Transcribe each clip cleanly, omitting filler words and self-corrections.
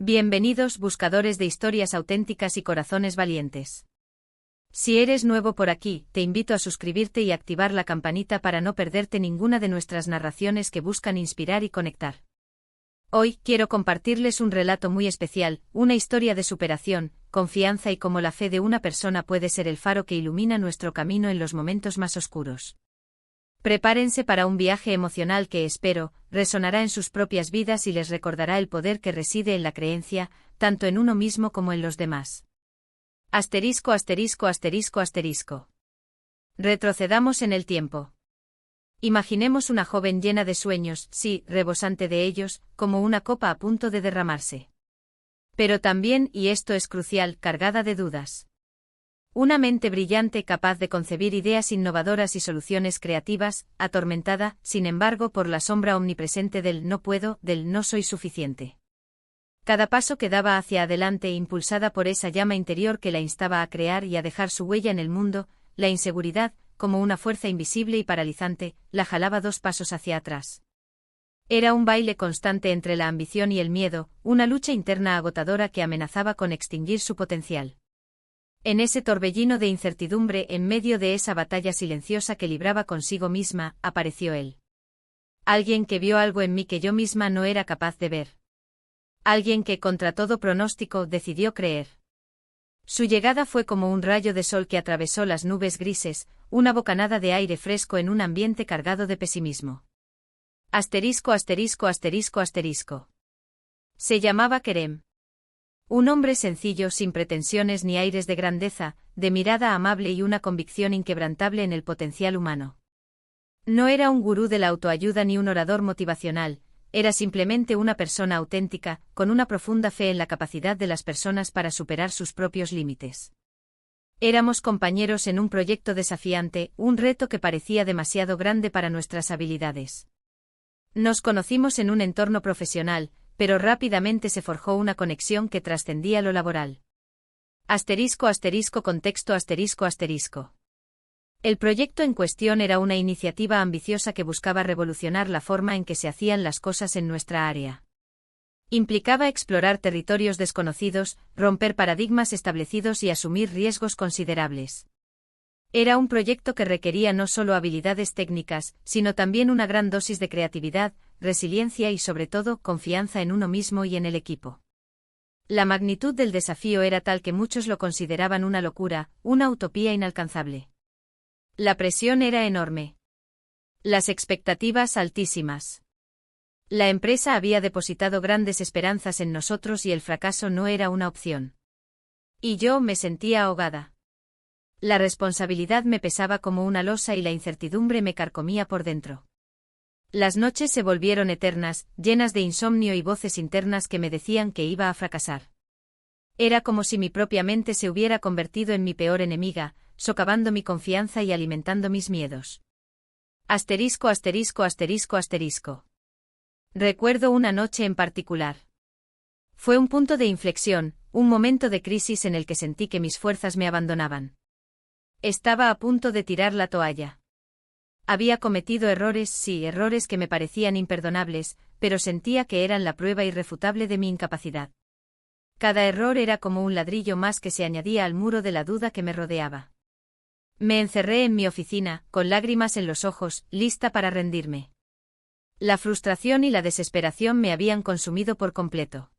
Bienvenidos buscadores de historias auténticas y corazones valientes. Si eres nuevo por aquí, te invito a suscribirte y activar la campanita para no perderte ninguna de nuestras narraciones que buscan inspirar y conectar. Hoy quiero compartirles un relato muy especial, una historia de superación, confianza y cómo la fe de una persona puede ser el faro que ilumina nuestro camino en los momentos más oscuros. Prepárense para un viaje emocional que espero, resonará en sus propias vidas y les recordará el poder que reside en la creencia, tanto en uno mismo como en los demás. Asterisco, asterisco, asterisco, asterisco. Retrocedamos en el tiempo. Imaginemos una joven llena de sueños, sí, rebosante de ellos, como una copa a punto de derramarse. Pero también, y esto es crucial, cargada de dudas. Una mente brillante capaz de concebir ideas innovadoras y soluciones creativas, atormentada, sin embargo, por la sombra omnipresente del no puedo, del no soy suficiente. Cada paso que daba hacia adelante impulsada por esa llama interior que la instaba a crear y a dejar su huella en el mundo, la inseguridad, como una fuerza invisible y paralizante, la jalaba 2 pasos hacia atrás. Era un baile constante entre la ambición y el miedo, una lucha interna agotadora que amenazaba con extinguir su potencial. En ese torbellino de incertidumbre, en medio de esa batalla silenciosa que libraba consigo misma, apareció él. Alguien que vio algo en mí que yo misma no era capaz de ver. Alguien que, contra todo pronóstico, decidió creer. Su llegada fue como un rayo de sol que atravesó las nubes grises, una bocanada de aire fresco en un ambiente cargado de pesimismo. Asterisco, asterisco, asterisco, asterisco. Se llamaba Kerem. Un hombre sencillo sin pretensiones ni aires de grandeza, de mirada amable y una convicción inquebrantable en el potencial humano. No era un gurú de la autoayuda ni un orador motivacional, era simplemente una persona auténtica, con una profunda fe en la capacidad de las personas para superar sus propios límites. Éramos compañeros en un proyecto desafiante, un reto que parecía demasiado grande para nuestras habilidades. Nos conocimos en un entorno profesional, pero rápidamente se forjó una conexión que trascendía lo laboral. Asterisco, asterisco, contexto, asterisco, asterisco. El proyecto en cuestión era una iniciativa ambiciosa que buscaba revolucionar la forma en que se hacían las cosas en nuestra área. Implicaba explorar territorios desconocidos, romper paradigmas establecidos y asumir riesgos considerables. Era un proyecto que requería no solo habilidades técnicas, sino también una gran dosis de creatividad, resiliencia y sobre todo, confianza en uno mismo y en el equipo. La magnitud del desafío era tal que muchos lo consideraban una locura, una utopía inalcanzable. La presión era enorme. Las expectativas altísimas. La empresa había depositado grandes esperanzas en nosotros y el fracaso no era una opción. Y yo me sentía ahogada. La responsabilidad me pesaba como una losa y la incertidumbre me carcomía por dentro. Las noches se volvieron eternas, llenas de insomnio y voces internas que me decían que iba a fracasar. Era como si mi propia mente se hubiera convertido en mi peor enemiga, socavando mi confianza y alimentando mis miedos. Asterisco, asterisco, asterisco, asterisco. Recuerdo una noche en particular. Fue un punto de inflexión, un momento de crisis en el que sentí que mis fuerzas me abandonaban. Estaba a punto de tirar la toalla. Había cometido errores, sí, errores que me parecían imperdonables, pero sentía que eran la prueba irrefutable de mi incapacidad. Cada error era como un ladrillo más que se añadía al muro de la duda que me rodeaba. Me encerré en mi oficina, con lágrimas en los ojos, lista para rendirme. La frustración y la desesperación me habían consumido por completo.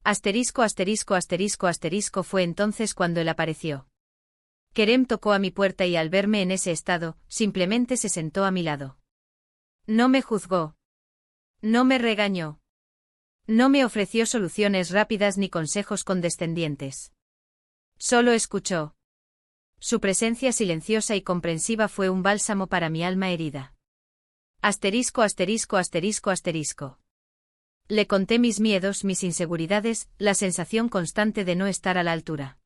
Asterisco, asterisco, asterisco, asterisco fue entonces cuando él apareció. Kerem tocó a mi puerta y al verme en ese estado, simplemente se sentó a mi lado. No me juzgó. No me regañó. No me ofreció soluciones rápidas ni consejos condescendientes. Solo escuchó. Su presencia silenciosa y comprensiva fue un bálsamo para mi alma herida. Asterisco, asterisco, asterisco, asterisco. Le conté mis miedos, mis inseguridades, la sensación constante de no estar a la altura.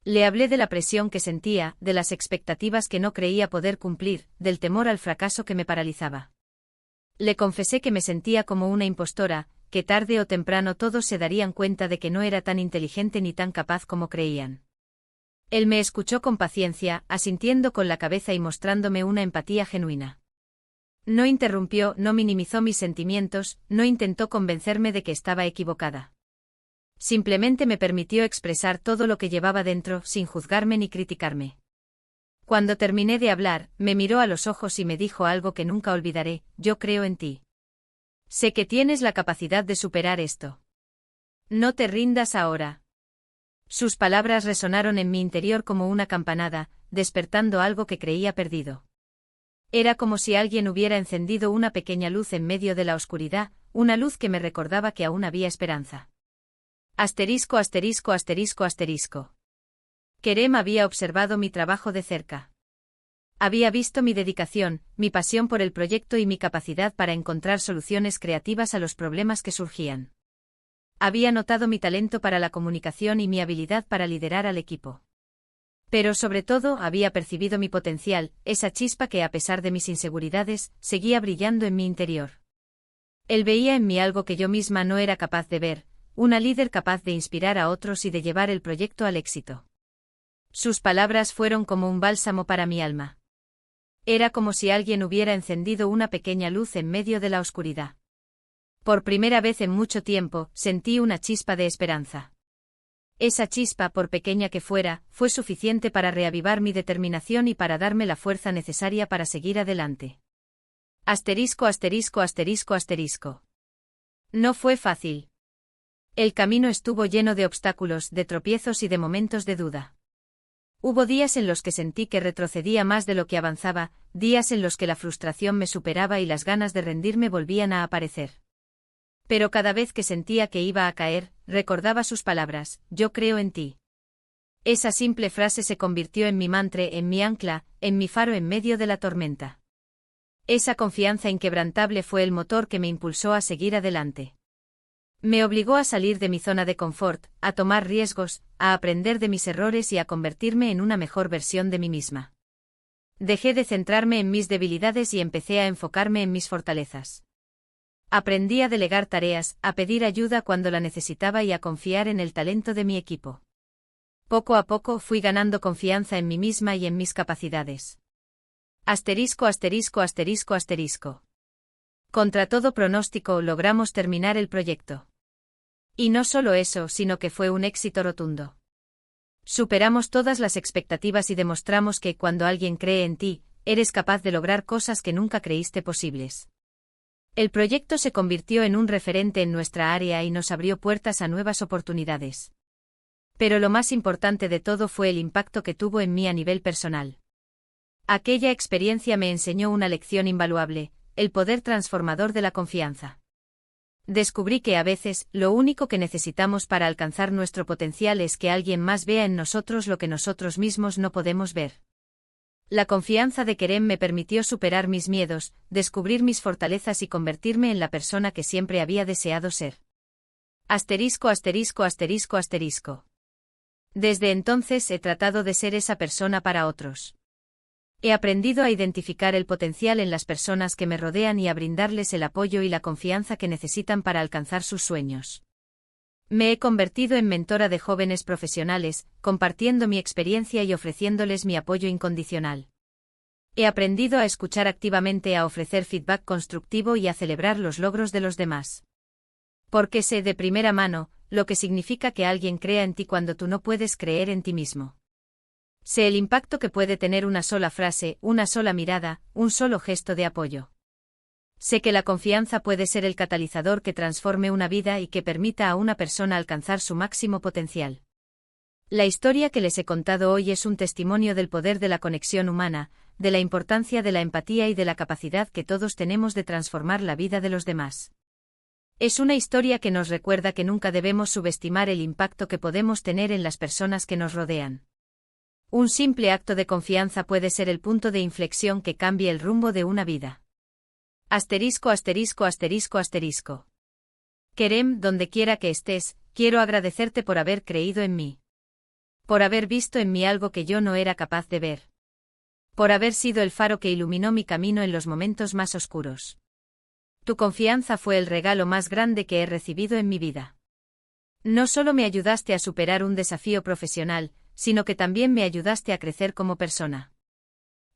Le hablé de la presión que sentía, de las expectativas que no creía poder cumplir, del temor al fracaso que me paralizaba. Le confesé que me sentía como una impostora, que tarde o temprano todos se darían cuenta de que no era tan inteligente ni tan capaz como creían. Él me escuchó con paciencia, asintiendo con la cabeza y mostrándome una empatía genuina. No interrumpió, no minimizó mis sentimientos, no intentó convencerme de que estaba equivocada. Simplemente me permitió expresar todo lo que llevaba dentro, sin juzgarme ni criticarme. Cuando terminé de hablar, me miró a los ojos y me dijo algo que nunca olvidaré: yo creo en ti. Sé que tienes la capacidad de superar esto. No te rindas ahora. Sus palabras resonaron en mi interior como una campanada, despertando algo que creía perdido. Era como si alguien hubiera encendido una pequeña luz en medio de la oscuridad, una luz que me recordaba que aún había esperanza. Asterisco, asterisco, asterisco, asterisco. Kerem había observado mi trabajo de cerca. Había visto mi dedicación, mi pasión por el proyecto y mi capacidad para encontrar soluciones creativas a los problemas que surgían. Había notado mi talento para la comunicación y mi habilidad para liderar al equipo. Pero sobre todo había percibido mi potencial, esa chispa que a pesar de mis inseguridades, seguía brillando en mi interior. Él veía en mí algo que yo misma no era capaz de ver, una líder capaz de inspirar a otros y de llevar el proyecto al éxito. Sus palabras fueron como un bálsamo para mi alma. Era como si alguien hubiera encendido una pequeña luz en medio de la oscuridad. Por primera vez en mucho tiempo, sentí una chispa de esperanza. Esa chispa, por pequeña que fuera, fue suficiente para reavivar mi determinación y para darme la fuerza necesaria para seguir adelante. Asterisco, asterisco, asterisco, asterisco. No fue fácil. El camino estuvo lleno de obstáculos, de tropiezos y de momentos de duda. Hubo días en los que sentí que retrocedía más de lo que avanzaba, días en los que la frustración me superaba y las ganas de rendirme volvían a aparecer. Pero cada vez que sentía que iba a caer, recordaba sus palabras: yo creo en ti. Esa simple frase se convirtió en mi mantra, en mi ancla, en mi faro en medio de la tormenta. Esa confianza inquebrantable fue el motor que me impulsó a seguir adelante. Me obligó a salir de mi zona de confort, a tomar riesgos, a aprender de mis errores y a convertirme en una mejor versión de mí misma. Dejé de centrarme en mis debilidades y empecé a enfocarme en mis fortalezas. Aprendí a delegar tareas, a pedir ayuda cuando la necesitaba y a confiar en el talento de mi equipo. Poco a poco fui ganando confianza en mí misma y en mis capacidades. Asterisco, asterisco, asterisco, asterisco. Contra todo pronóstico logramos terminar el proyecto. Y no solo eso, sino que fue un éxito rotundo. Superamos todas las expectativas y demostramos que cuando alguien cree en ti, eres capaz de lograr cosas que nunca creíste posibles. El proyecto se convirtió en un referente en nuestra área y nos abrió puertas a nuevas oportunidades. Pero lo más importante de todo fue el impacto que tuvo en mí a nivel personal. Aquella experiencia me enseñó una lección invaluable: el poder transformador de la confianza. Descubrí que a veces, lo único que necesitamos para alcanzar nuestro potencial es que alguien más vea en nosotros lo que nosotros mismos no podemos ver. La confianza de Kerem me permitió superar mis miedos, descubrir mis fortalezas y convertirme en la persona que siempre había deseado ser. Asterisco, asterisco, asterisco, asterisco. Desde entonces he tratado de ser esa persona para otros. He aprendido a identificar el potencial en las personas que me rodean y a brindarles el apoyo y la confianza que necesitan para alcanzar sus sueños. Me he convertido en mentora de jóvenes profesionales, compartiendo mi experiencia y ofreciéndoles mi apoyo incondicional. He aprendido a escuchar activamente, a ofrecer feedback constructivo y a celebrar los logros de los demás. Porque sé de primera mano lo que significa que alguien crea en ti cuando tú no puedes creer en ti mismo. Sé el impacto que puede tener una sola frase, una sola mirada, un solo gesto de apoyo. Sé que la confianza puede ser el catalizador que transforme una vida y que permita a una persona alcanzar su máximo potencial. La historia que les he contado hoy es un testimonio del poder de la conexión humana, de la importancia de la empatía y de la capacidad que todos tenemos de transformar la vida de los demás. Es una historia que nos recuerda que nunca debemos subestimar el impacto que podemos tener en las personas que nos rodean. Un simple acto de confianza puede ser el punto de inflexión que cambie el rumbo de una vida. Asterisco, asterisco, asterisco, asterisco. Kerem, donde quiera que estés, quiero agradecerte por haber creído en mí. Por haber visto en mí algo que yo no era capaz de ver. Por haber sido el faro que iluminó mi camino en los momentos más oscuros. Tu confianza fue el regalo más grande que he recibido en mi vida. No solo me ayudaste a superar un desafío profesional, sino que también me ayudaste a crecer como persona.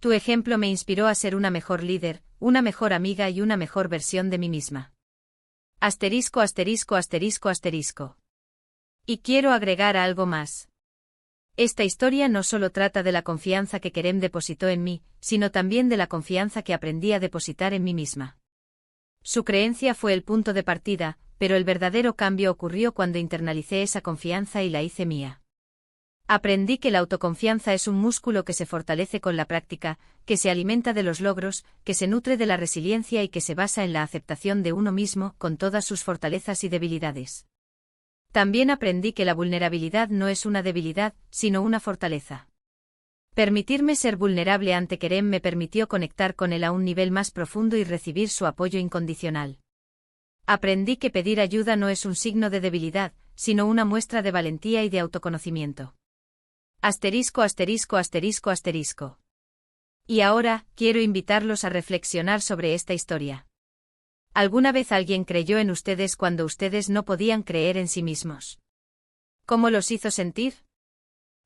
Tu ejemplo me inspiró a ser una mejor líder, una mejor amiga y una mejor versión de mí misma. Asterisco, asterisco, asterisco, asterisco. Y quiero agregar algo más. Esta historia no solo trata de la confianza que Kerem depositó en mí, sino también de la confianza que aprendí a depositar en mí misma. Su creencia fue el punto de partida, pero el verdadero cambio ocurrió cuando internalicé esa confianza y la hice mía. Aprendí que la autoconfianza es un músculo que se fortalece con la práctica, que se alimenta de los logros, que se nutre de la resiliencia y que se basa en la aceptación de uno mismo, con todas sus fortalezas y debilidades. También aprendí que la vulnerabilidad no es una debilidad, sino una fortaleza. Permitirme ser vulnerable ante Kerem me permitió conectar con él a un nivel más profundo y recibir su apoyo incondicional. Aprendí que pedir ayuda no es un signo de debilidad, sino una muestra de valentía y de autoconocimiento. Asterisco, asterisco, asterisco, asterisco. Y ahora, quiero invitarlos a reflexionar sobre esta historia. ¿Alguna vez alguien creyó en ustedes cuando ustedes no podían creer en sí mismos? ¿Cómo los hizo sentir?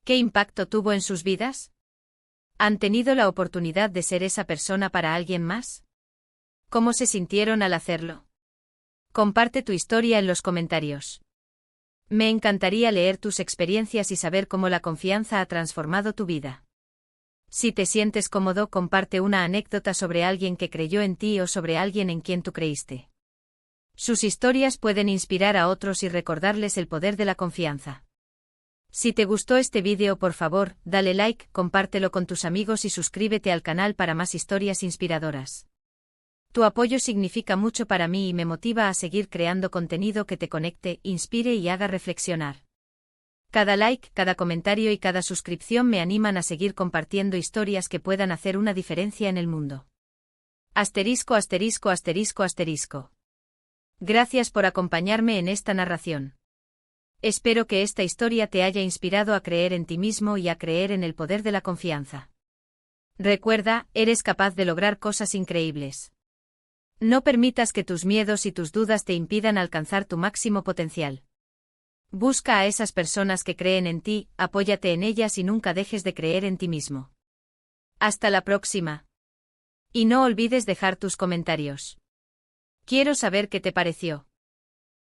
¿Qué impacto tuvo en sus vidas? ¿Han tenido la oportunidad de ser esa persona para alguien más? ¿Cómo se sintieron al hacerlo? Comparte tu historia en los comentarios. Me encantaría leer tus experiencias y saber cómo la confianza ha transformado tu vida. Si te sientes cómodo, comparte una anécdota sobre alguien que creyó en ti o sobre alguien en quien tú creíste. Sus historias pueden inspirar a otros y recordarles el poder de la confianza. Si te gustó este vídeo, por favor, dale like, compártelo con tus amigos y suscríbete al canal para más historias inspiradoras. Tu apoyo significa mucho para mí y me motiva a seguir creando contenido que te conecte, inspire y haga reflexionar. Cada like, cada comentario y cada suscripción me animan a seguir compartiendo historias que puedan hacer una diferencia en el mundo. Asterisco, asterisco, asterisco, asterisco. Gracias por acompañarme en esta narración. Espero que esta historia te haya inspirado a creer en ti mismo y a creer en el poder de la confianza. Recuerda, eres capaz de lograr cosas increíbles. No permitas que tus miedos y tus dudas te impidan alcanzar tu máximo potencial. Busca a esas personas que creen en ti, apóyate en ellas y nunca dejes de creer en ti mismo. Hasta la próxima. Y no olvides dejar tus comentarios. Quiero saber qué te pareció.